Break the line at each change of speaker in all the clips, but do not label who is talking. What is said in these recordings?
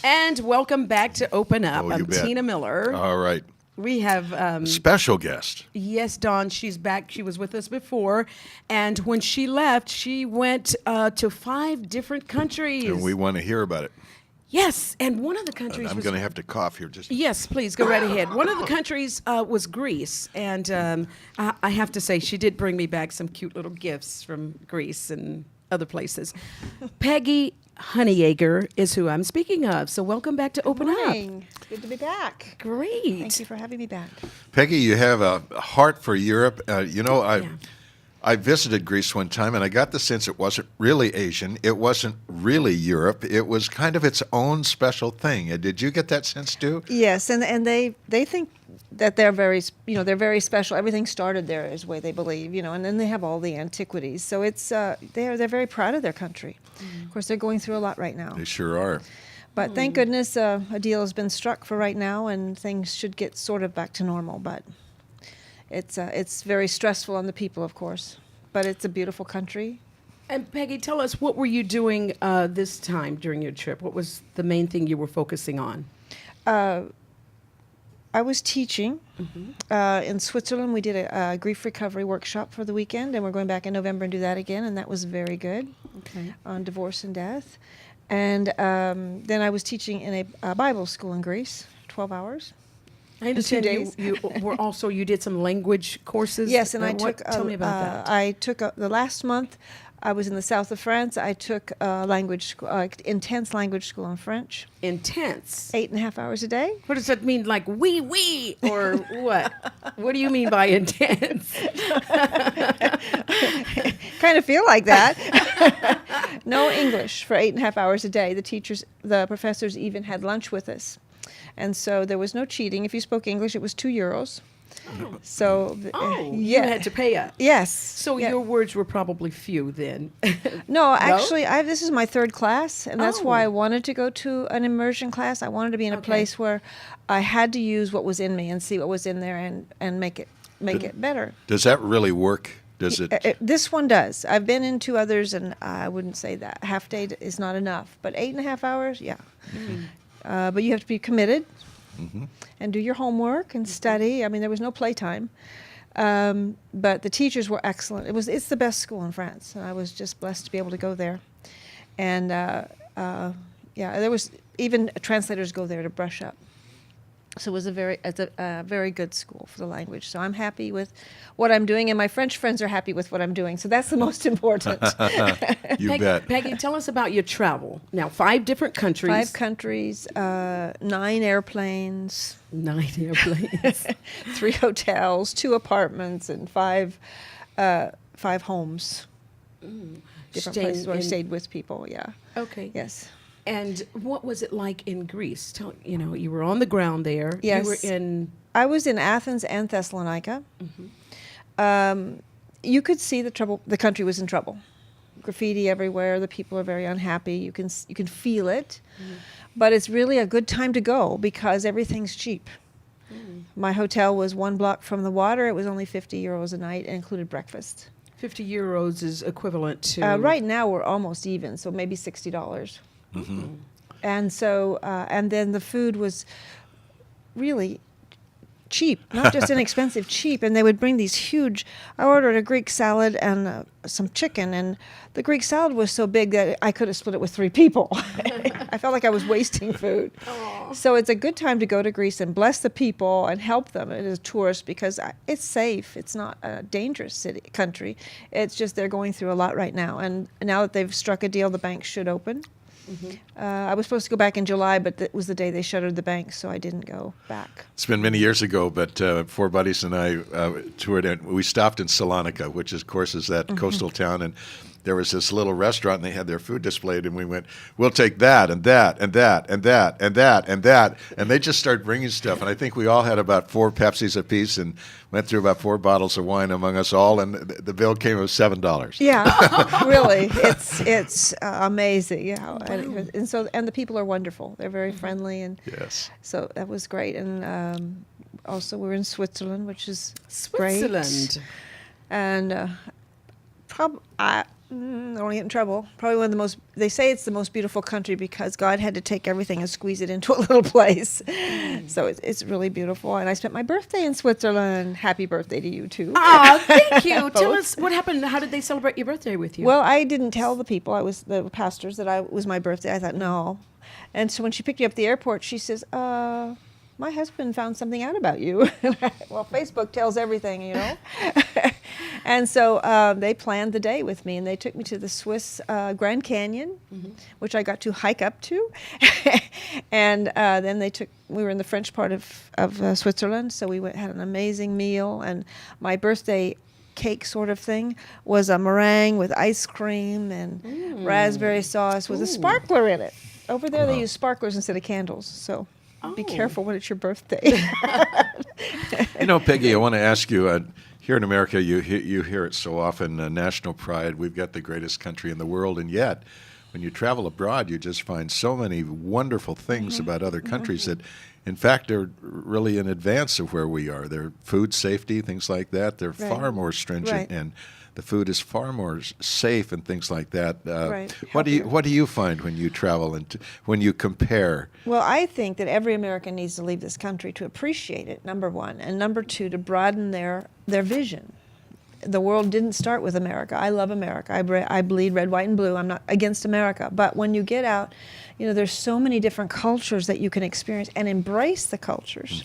And welcome back to Open Up.
Oh, you
I'm
bet.
Tina Miller.
All right.
We have,
Special guest.
yes, Dawn, she's back. She was with us before. And when she left, she went to 5 different countries.
And we want to hear about it.
Yes, and one of the
And
countries
I'm
was...
going to have to cough here just
Yes, please, go right ahead. One of the countries was Greece. And I have to say, she did bring me back some cute little gifts from Greece and other places. Peggy Honeyacre is who I'm speaking of. So welcome back to Open Up.
Morning. It's good to be back.
Great.
Thank you for having me back.
Peggy, you have a heart for Europe.
Yeah.
I visited Greece one time, and I got the sense it wasn't really Asian. It wasn't really Europe. It was kind of its own special thing. Did you get that sense too?
Yes, and they think that they're very special. Everything started there is the way they believe, and then they have all the antiquities. So it's they're very proud of their country. Of course, they're going through a lot right now.
They sure are.
But thank goodness a deal has been struck for right now, and things should get sort of back to normal. But it's very stressful on the people, of course. But it's a beautiful country.
And Peggy, tell us, what were you doing this time during your trip? What was the main thing you were focusing on?
I was teaching in Switzerland. We did a grief recovery workshop for the weekend, and we're going back in November and do that again, and that was very good on divorce and death. And then I was teaching in a Bible school in Greece, 12 hours.
I understand
2 days.
you did some language courses.
Yes, and I took.
Tell me about that.
I took the last month. I was in the south of France. I took language school, intense language school in French.
Intense.
8.5 hours a day.
What does that mean? Like oui, or what? What do you mean by intense?
Kind of feel like that. No English for 8.5 hours a day. The professors even had lunch with us. And so there was no cheating. If you spoke English, it was €2.
Oh.
So,
You had to pay up.
Yes.
So
yeah.
your words were probably few then.
No, actually, this is my 3rd class, and that's why I
Oh.
wanted to go to an immersion class. I wanted to be in a place where I had to use what was in me and see what was in there and make it better.
Does that really work? Does it?
This one does. I've been in 2 others, and I wouldn't say that. Half day is not enough, but 8.5 hours, yeah. But you have to be committed and do your homework and study. I mean, there was no playtime. But the teachers were excellent. It's the best school in France. And I was just blessed to be able to go there. And, there was even translators go there to brush up. So it was a very good school for the language. So I'm happy with what I'm doing, and my French friends are happy with what I'm doing. So that's the most important.
You bet.
Peggy, tell us about your travel. Now, 5 different countries.
5 countries, 9 airplanes.
9 airplanes.
3 hotels, 2 apartments, and 5 homes. Different
Staying
places where I
in-
stayed with people. Yeah.
Okay.
Yes.
And what was it like in Greece? You were on the ground there.
Yes.
You were in...
I was in Athens and Thessalonica. You could see the trouble. The country was in trouble. Graffiti everywhere. The people are very unhappy. You can feel it. But it's really a good time to go because everything's cheap. My hotel was 1 block from the water. It was only €50 a night and included breakfast.
€50 is equivalent to...
Right now we're almost even, so maybe $60. And so, and then the food was really cheap, not just inexpensive, cheap. And they would bring these huge, I ordered a Greek salad and some chicken, and the Greek salad was so big that I could have split it with 3 people. I felt like I was wasting food.
Aww.
So it's a good time to go to Greece and bless the people and help them as a tourist because it's safe. It's not a dangerous country. It's just they're going through a lot right now. And now that they've struck a deal, the banks should open. I was supposed to go back in July, but it was the day they shuttered the bank, so I didn't go back.
It's been many years ago, but 4 buddies and I toured, and we stopped in Salonika, which, of course, is that coastal town, and there was this little restaurant, and they had their food displayed, and we went, we'll take that and that and that and that and that and that, and they just started bringing stuff, and I think we all had about 4 Pepsis apiece and went through about 4 bottles of wine among us all, and the bill came of $7.
Yeah, really, it's amazing. Yeah, and so the people are wonderful. They're very friendly, and
Yes.
so that was great. And also we're in Switzerland, which is
Switzerland.
great. And I don't want to get in trouble. Probably one of the most, they say it's the most beautiful country because God had to take everything and squeeze it into a little place. So it's really beautiful. And I spent my birthday in Switzerland. Happy birthday to you, too.
Oh, thank you. Tell us what happened. How did they celebrate your birthday with you?
Well, I didn't tell the people, the pastors, that it was my birthday. I thought, no. And so when she picked me up at the airport, she says, my husband found something out about you. Well, Facebook tells everything, you know. And so they planned the day with me, and they took me to the Swiss Grand Canyon, which I got to hike up to. And then we were in the French part of Switzerland, so we had an amazing meal. And my birthday cake sort of thing was a meringue with ice cream and raspberry sauce with a sparkler in it. Over there, they use sparklers instead of candles, so be careful when it's your birthday.
You know, Peggy, I want to ask you, here in America, you hear it so often, national pride, we've got the greatest country in the world, and yet, when you travel abroad, you just find so many wonderful things about other countries that, in fact, are really in advance of where we are. Their food safety, things like that, they're far more stringent, and the food is far more safe and things like that. What do you find when you travel and when you compare?
Well, I think that every American needs to leave this country to appreciate it, number one, and number two, to broaden their vision. The world didn't start with America. I love America. I bleed red, white, and blue. I'm not against America. But when you get out, you know, there's so many different cultures that you can experience and embrace the cultures.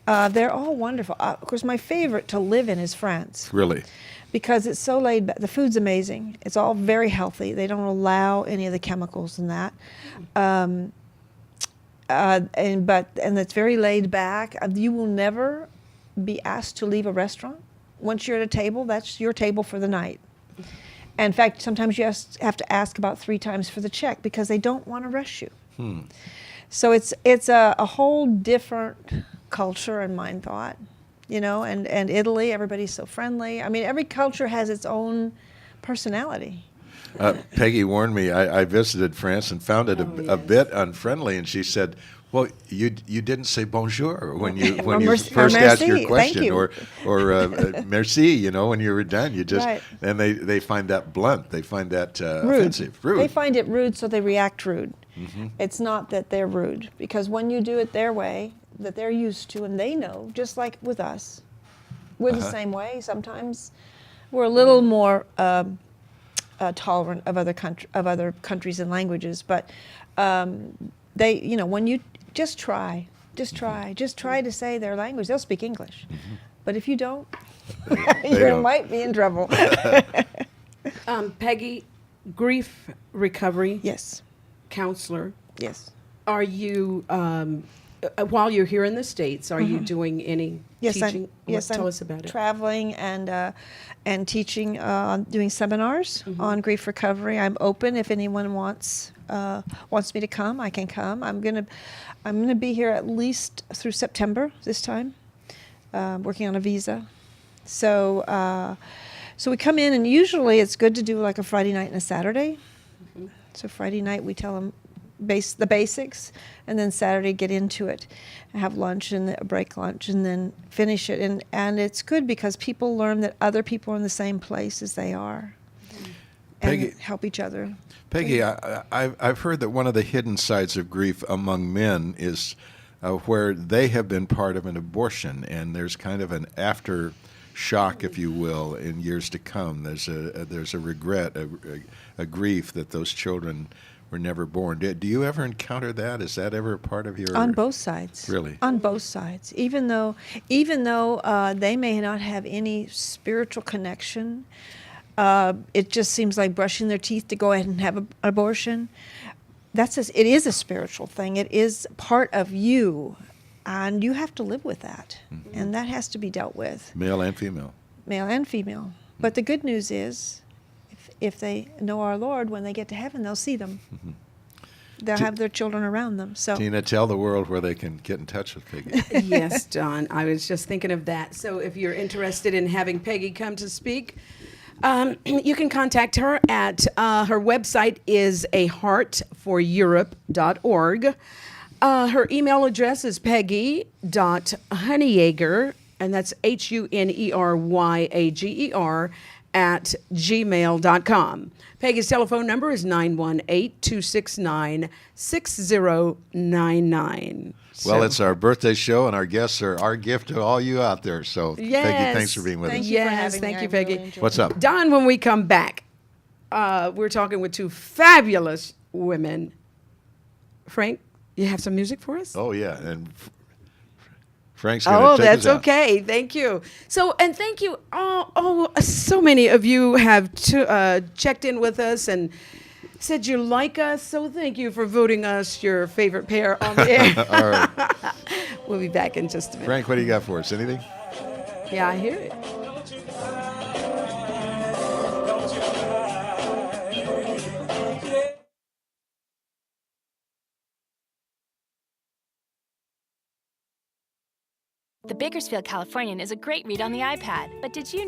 They're all wonderful. Of course, my favorite to live in is France.
Really?
Because it's so laid back. The food's amazing. It's all very healthy. They don't allow any of the chemicals in that. And it's very laid back. You will never be asked to leave a restaurant. Once you're at a table, that's your table for the night. And in fact, sometimes you have to ask about 3 times for the check because they don't want to rush you. So it's a whole different culture and mind thought, you know. And Italy, everybody's so friendly. I mean, every culture has its own personality.
Peggy warned me. I visited France and found it a bit unfriendly, and she said, "Well, you didn't say bonjour when you first asked your question, or merci. You know, when you were done, you just and they find that blunt. They find that offensive, rude.
They find it rude, so they react rude. It's not that they're rude, because when you do it their way, that they're used to and they know, just like with us, we're the same way. Sometimes we're a little more tolerant of other countries and languages, but they, you know, when you just try to say their language, they'll speak English. But if you don't, you might be in trouble.
Peggy, grief recovery
Yes.
counselor.
Yes.
Are you, while you're here in the States, are you doing any teaching? Tell
I'm
us about it.
Traveling and teaching, doing seminars on grief recovery. I'm open if anyone wants me to come. I can come. I'm gonna be here at least through September this time, working on a visa. So we come in, and usually it's good to do like a Friday night and a Saturday. So Friday night we tell them the basics, and then Saturday get into it, and have lunch and a break lunch, and then finish it. And it's good because people learn that other people are in the same place as they are, and help each other.
Peggy, I've heard that one of the hidden sides of grief among men is where they have been part of an abortion, and there's kind of an aftershock, if you will, in years to come. There's a regret, a grief that those children were never born. Do you ever encounter that? Is that ever a part of your...
On both sides.
Really?
On both sides. Even though they may not have any spiritual connection, it just seems like brushing their teeth to go ahead and have an abortion. It is a spiritual thing. It is part of you, and you have to live with that. And that has to be dealt with.
Male and female.
Male and female. But the good news is, if they know our Lord, when they get to heaven, they'll see them. They'll have their children around them. So,
Tina, tell the world where they can get in touch with Peggy.
Yes, Don. I was just thinking of that. So if you're interested in having Peggy come to speak, you can contact her at her website is aheartforeurope.org. Her email address is peggy.honeyyager, and that's HUNERYAGER, at gmail.com. Peggy's telephone number is 918-269-6099.
Well, it's our birthday show, and our guests are our gift to all you out there. So, Peggy, thanks for being with
Thank
us.
you for
Yes,
having
thank
me.
you,
I really
Peggy.
enjoyed
What's
it.
up?
Don, when we come back, we're talking with two fabulous women. Frank, you have some music for us?
Oh, yeah. And Frank's going to
Oh,
take
that's
us out.
okay. Thank you. So, and thank you. So many of you have checked in with us and said you like us. So thank you for voting us your favorite pair on the air.
All right.
We'll be back in just a minute.
Frank, what do you got for us? Anything?
Yeah, I hear it.
The Bakersfield Californian is a great read on the iPad, but did you